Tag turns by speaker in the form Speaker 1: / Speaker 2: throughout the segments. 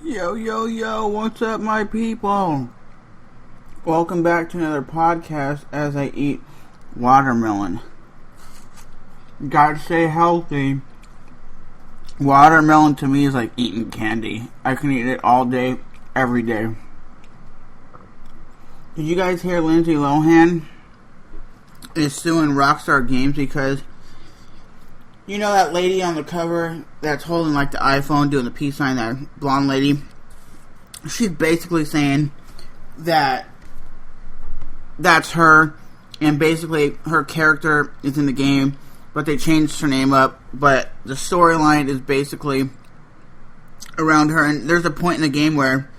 Speaker 1: Yo, yo, yo, what's up, my people? Welcome back to another podcast as I eat watermelon. Gotta stay healthy. Watermelon to me is like eating candy. I can eat it all day, every day. Did you guys hear Lindsay Lohan is suing Rockstar Games because you know that lady on the cover that's holding like the iPhone doing the peace sign, that blonde lady? She's basically saying that that's her, and basically her character is in the game, but they changed her name up, but the storyline is basically around her, and there's a point in the game where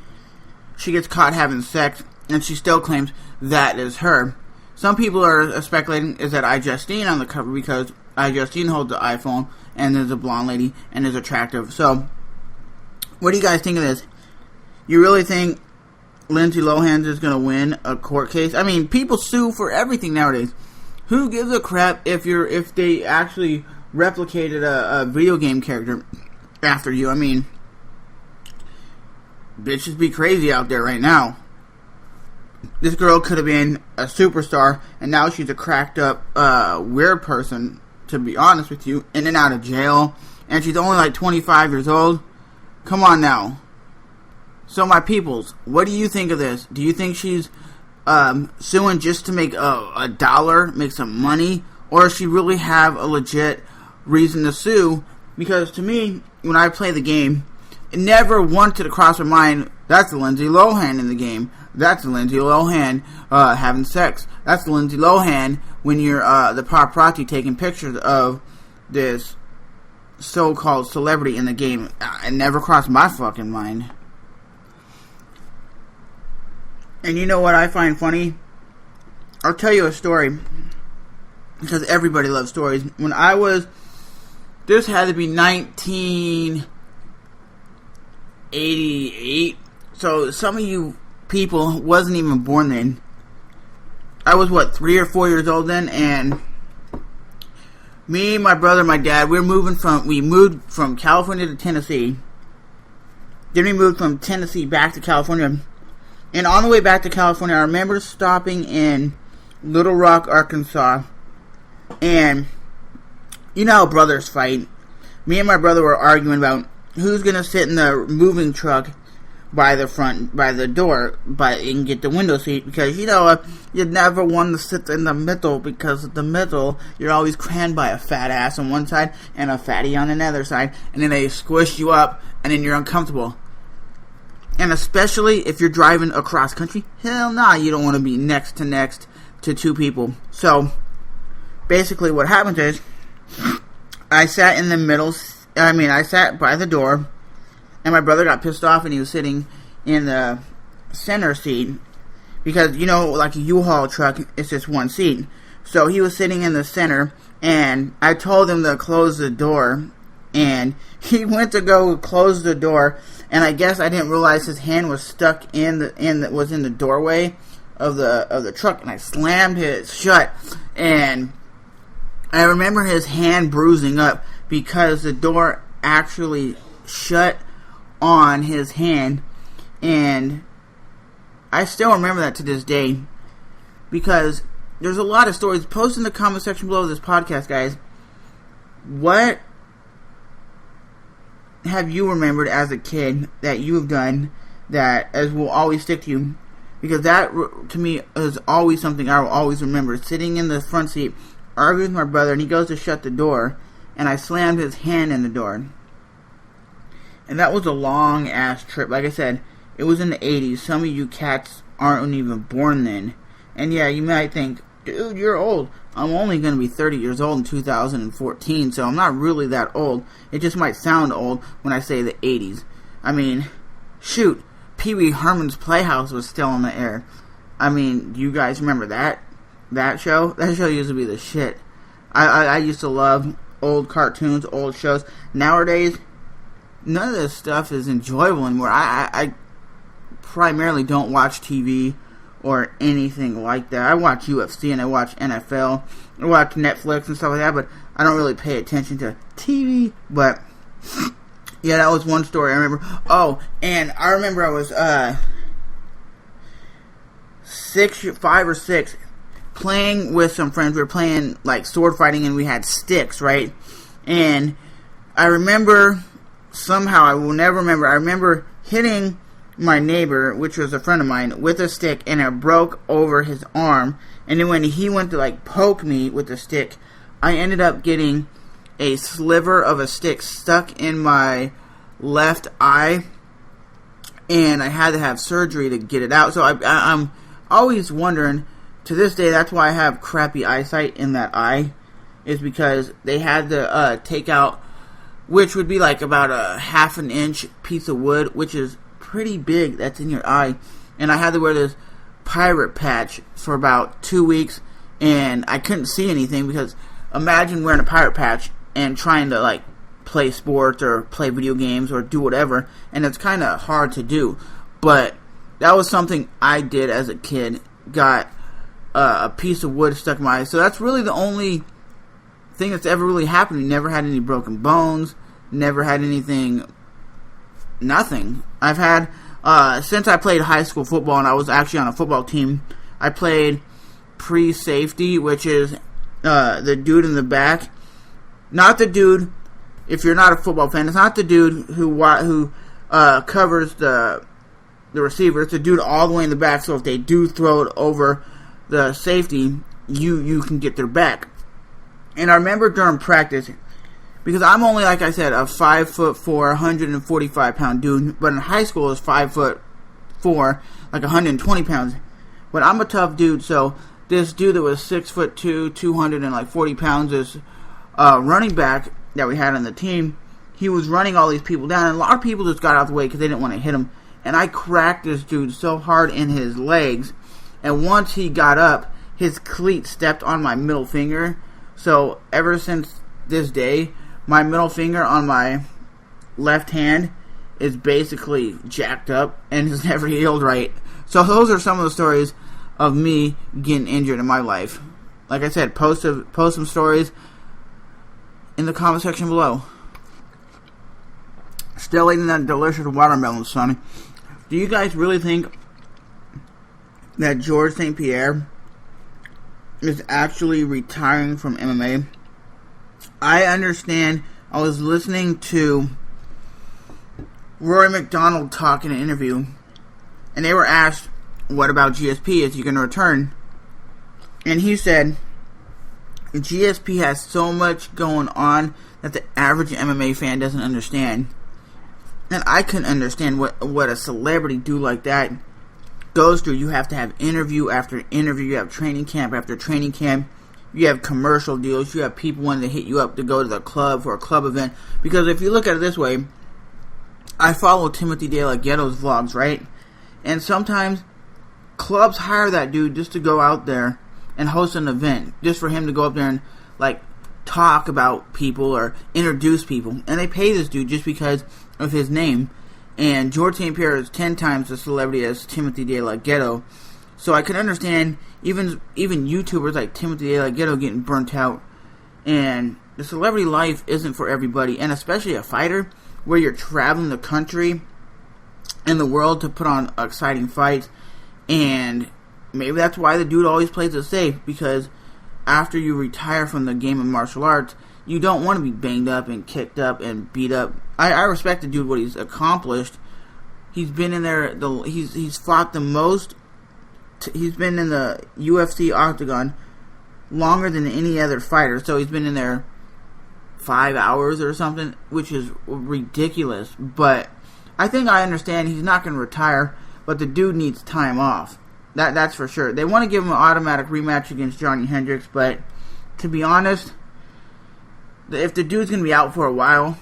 Speaker 1: she gets caught having sex, and she still claims that is her. Some people are speculating is that iJustine on the cover because iJustine holds the iPhone and there's a blonde lady and is attractive. So, what do you guys think of this? You really think Lindsay Lohan is going to win a court case? I mean, people sue for everything nowadays. Who gives a crap if they actually replicated a video game character after you? I mean, bitches be crazy out there right now. This girl could have been a superstar, and now she's a cracked up, weird person, to be honest with you, in and out of jail, and she's only like 25 years old. Come on now. So my peoples, what do you think of this? Do you think she's suing just to make a dollar, make some money, or does she really have a legit reason to sue? Because to me, when I play the game, it never once did it cross my mind, that's the Lindsay Lohan in the game. That's the Lindsay Lohan having sex. That's the Lindsay Lohan when you're the paparazzi taking pictures of this so-called celebrity in the game. It never crossed my fucking mind. And you know what I find funny? I'll tell you a story, because everybody loves stories. When I was, this had to be 1988, so some of you people wasn't even born then. I was 3 or 4 years old then, and me, my brother, my dad, we moved from California to Tennessee. Then we moved from Tennessee back to California. And on the way back to California, I remember stopping in Little Rock, Arkansas. And you know how brothers fight. Me and my brother were arguing about who's going to sit in the moving truck by the door, and get the window seat, because, you know, you never want to sit in the middle, because at the middle, you're always crammed by a fat ass on one side, and a fatty on another side, and then they squish you up, and then you're uncomfortable. And especially if you're driving across country, hell nah, you don't want to be next to two people. So, basically what happened is, I sat in the middle, I sat by the door, and my brother got pissed off, and he was sitting in the center seat, because, you know, like a U-Haul truck, it's just one seat. So he was sitting in the center, and I told him to close the door, and he went to go close the door, and I guess I didn't realize his hand was stuck in the doorway of the truck, and I slammed it shut, and I remember his hand bruising up because the door actually shut on his hand, and I still remember that to this day, because there's a lot of stories. Post in the comment section below this podcast, guys. What have you remembered as a kid that you have done that as will always stick to you? Because that, to me, is always something I will always remember. Sitting in the front seat, arguing with my brother, and he goes to shut the door, and I slammed his hand in the door. And that was a long-ass trip. Like I said, it was in the 80s. Some of you cats aren't even born then. And yeah, you might think, dude, you're old. I'm only going to be 30 years old in 2014, so I'm not really that old. It just might sound old when I say the 80s. I mean, shoot, Pee Wee Herman's Playhouse was still on the air. I mean, do you guys remember that show? That show used to be the shit. I used to love old cartoons, old shows. Nowadays, none of this stuff is enjoyable anymore. I primarily don't watch TV or anything like that. I watch UFC and I watch NFL. I watch Netflix and stuff like that, but I don't really pay attention to TV. But Yeah, that was one story I remember. Oh, and I remember I was 5 or 6, playing with some friends. We were playing like sword fighting, and we had sticks, right? And I remember somehow, I will never remember, I remember hitting my neighbor, which was a friend of mine, with a stick, and it broke over his arm. And then when he went to like poke me with the stick, I ended up getting a sliver of a stick stuck in my left eye, and I had to have surgery to get it out. So I'm always wondering, to this day, that's why I have crappy eyesight in that eye, is because they had to take out, which would be like about a half an inch piece of wood, which is pretty big, that's in your eye. And I had to wear this pirate patch for about 2 weeks, and I couldn't see anything, because imagine wearing a pirate patch and trying to like play sports or play video games or do whatever, and it's kind of hard to do. But that was something I did as a kid, got a piece of wood stuck in my eye. So that's really the only thing that's ever really happened. We never had any broken bones, never had anything, nothing. I've had, since I played high school football, and I was actually on a football team, I played pre-safety, which is the dude in the back. Not the dude, if you're not a football fan, it's not the dude who covers the receiver. It's the dude all the way in the back, so if they do throw it over the safety, you can get their back. And I remember during practice, because I'm only, like I said, a 5'4", 145-pound dude, but in high school I was 5'4", like 120 pounds. But I'm a tough dude, so this dude that was 6'2", 240 pounds, this running back that we had on the team, he was running all these people down, and a lot of people just got out of the way because they didn't want to hit him. And I cracked this dude so hard in his legs, and once he got up, his cleat stepped on my middle finger. So ever since this day, my middle finger on my left hand is basically jacked up and has never healed right. So those are some of the stories of me getting injured in my life. Like I said, post some stories in the comment section below. Still eating that delicious watermelon, Sonny. Do you guys really think that George St. Pierre is actually retiring from MMA? I understand. I was listening to Rory McDonald talk in an interview, and they were asked, what about GSP? Is he going to return? And he said, GSP has so much going on that the average MMA fan doesn't understand. And I couldn't understand what a celebrity dude like that goes through. You have to have interview after interview. You have training camp after training camp. You have commercial deals. You have people wanting to hit you up to go to the club for a club event. Because if you look at it this way, I follow Timothy De La Ghetto's vlogs, right? And sometimes clubs hire that dude just to go out there and host an event, just for him to go up there and like talk about people or introduce people. And they pay this dude just because of his name. And George St. Pierre is 10 times the celebrity as Timothy De La Ghetto. So I can understand even YouTubers like Timothy De La Ghetto getting burnt out. And the celebrity life isn't for everybody, and especially a fighter where you're traveling the country and the world to put on exciting fights. And maybe that's why the dude always plays it safe, because after you retire from the game of martial arts, you don't want to be banged up and kicked up and beat up. I respect the dude, what he's accomplished. He's been in there, he's fought the most. He's been in the UFC octagon longer than any other fighter. So he's been in there 5 hours or something, which is ridiculous. But I think I understand he's not going to retire, but the dude needs time off. That's for sure. They want to give him an automatic rematch against Johnny Hendricks, but to be honest, if the dude's going to be out for a while,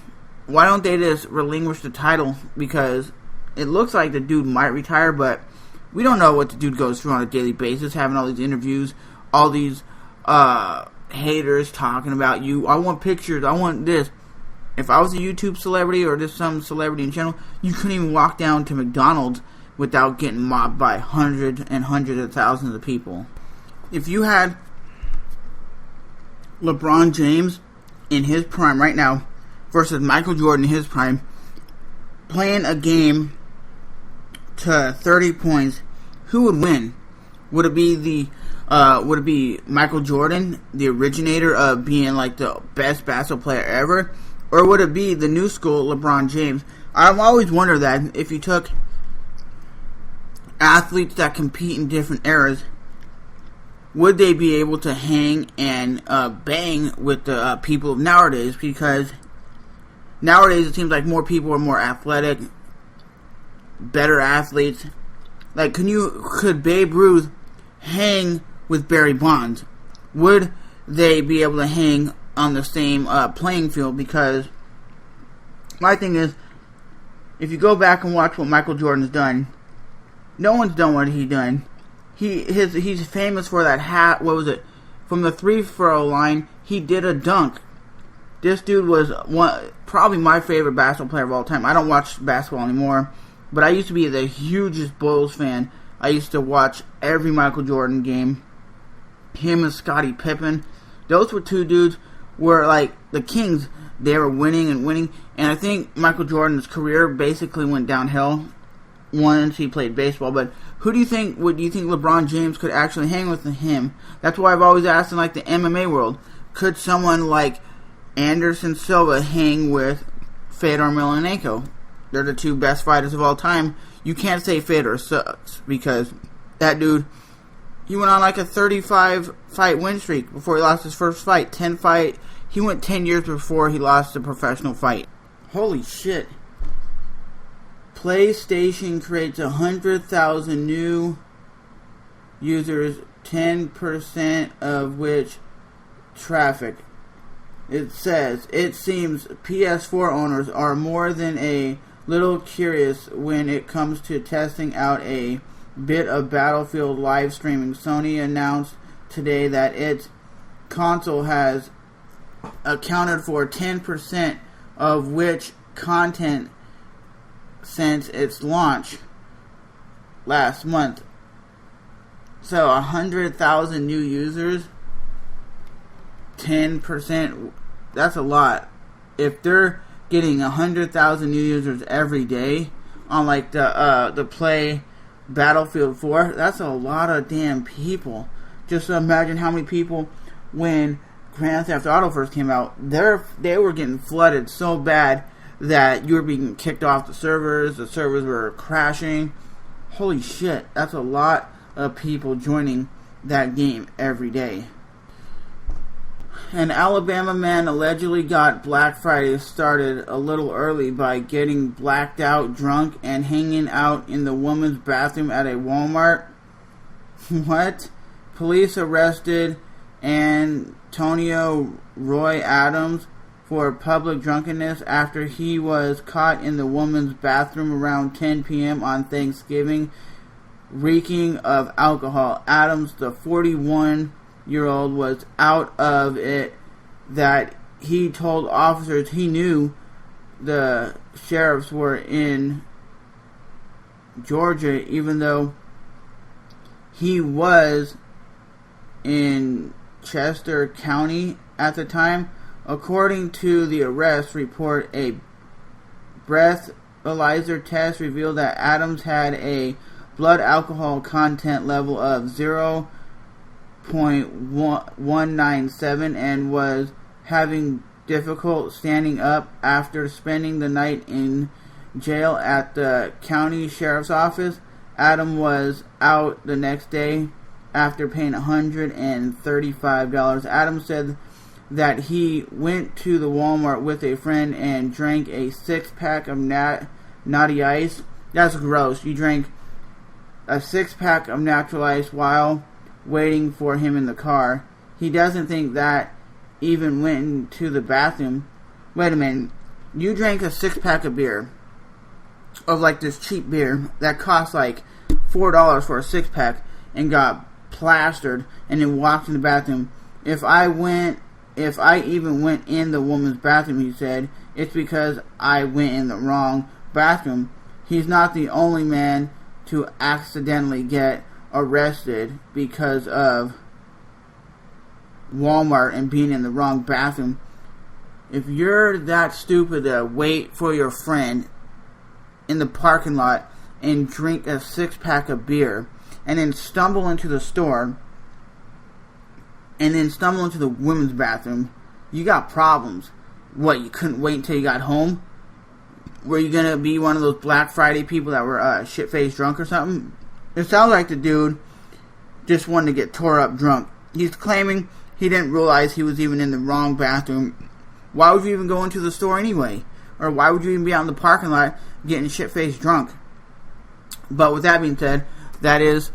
Speaker 1: why don't they just relinquish the title? Because it looks like the dude might retire, but we don't know what the dude goes through on a daily basis, having all these interviews, all these haters talking about you. I want pictures, I want this. If I was a YouTube celebrity or just some celebrity in general, you couldn't even walk down to McDonald's without getting mobbed by hundreds and hundreds of thousands of people. If you had LeBron James in his prime right now versus Michael Jordan in his prime, playing a game to 30 points, who would win? Would it be Michael Jordan, the originator of being like the best basketball player ever? Or would it be the new school LeBron James? I've always wondered that if you took athletes that compete in different eras, would they be able to hang and bang with the people of nowadays? Because nowadays it seems like more people are more athletic, better athletes. Like, could Babe Ruth hang with Barry Bonds? Would they be able to hang on the same playing field? Because my thing is, if you go back and watch what Michael Jordan's done, no one's done what he's done. He's famous for that hat. What was it? From the 3-throw line, he did a dunk. This dude was probably my favorite basketball player of all time. I don't watch basketball anymore, but I used to be the hugest Bulls fan. I used to watch every Michael Jordan game. Him and Scottie Pippen. Those were two dudes were like the kings. They were winning and winning. And I think Michael Jordan's career basically went downhill once he played baseball. But who do you think LeBron James could actually hang with him? That's why I've always asked in like the MMA world, could someone like Anderson Silva hang with Fedor Emelianenko? They're the two best fighters of all time. You can't say Fedor sucks because that dude, he went on like a 35-fight win streak before he lost his first fight. He went 10 years before he lost a professional fight. Holy shit. PlayStation creates 100,000 new users, 10% of which traffic. It says, it seems PS4 owners are more than a little curious when it comes to testing out a bit of Battlefield live streaming. Sony announced today that its console has accounted for 10% of which content since its launch last month. So 100,000 new users, 10%, that's a lot. If they're getting 100,000 new users every day on like the play Battlefield 4, that's a lot of damn people. Just imagine how many people when Grand Theft Auto first came out, they were getting flooded so bad that you were being kicked off the servers were crashing. Holy shit, that's a lot of people joining that game every day. An Alabama man allegedly got Black Friday started a little early by getting blacked out drunk and hanging out in the woman's bathroom at a Walmart. What? Police arrested Antonio Roy Adams for public drunkenness after he was caught in the woman's bathroom around 10 p.m. on Thanksgiving, reeking of alcohol. Adams, the 41-year-old, was out of it that he told officers he knew the sheriffs were in Georgia, even though he was in Chester County at the time. According to the arrest report, a breathalyzer test revealed that Adams had a blood alcohol content level of 0.197 and was having difficult standing up after spending the night in jail at the county sheriff's office. Adam was out the next day after paying $135. Adam said that he went to the Walmart with a friend and drank a 6-pack of Natty Ice. That's gross. You drank a 6-pack of natural ice while waiting for him in the car. He doesn't think that even went into the bathroom. Wait a minute. You drank a 6-pack of beer, of like this cheap beer that cost like $4 for a 6-pack, and got plastered and then walked in the bathroom. If I even went in the woman's bathroom, he said, it's because I went in the wrong bathroom. He's not the only man to accidentally get arrested because of Walmart and being in the wrong bathroom. If you're that stupid to wait for your friend in the parking lot and drink a 6-pack of beer and then stumble into the store and then stumble into the women's bathroom, you got problems. What, you couldn't wait until you got home? Were you going to be one of those Black Friday people that were shit-faced drunk or something? It sounds like the dude just wanted to get tore up drunk. He's claiming he didn't realize he was even in the wrong bathroom. Why would you even go into the store anyway? Or why would you even be out in the parking lot getting shit-faced drunk? But with that being said, that is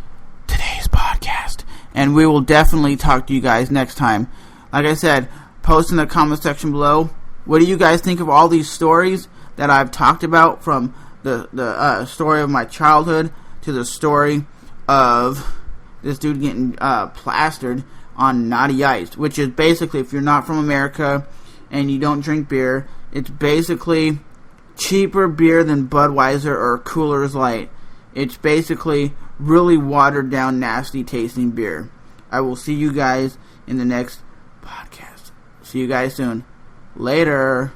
Speaker 1: today's podcast. And we will definitely talk to you guys next time. Like I said, post in the comment section below. What do you guys think of all these stories that I've talked about, from the story of my childhood to the story of this dude getting plastered on Naughty Ice, which is basically, if you're not from America and you don't drink beer, it's basically cheaper beer than Budweiser or Coors Light. It's basically really watered down, nasty tasting beer. I will see you guys in the next podcast. See you guys soon. Later.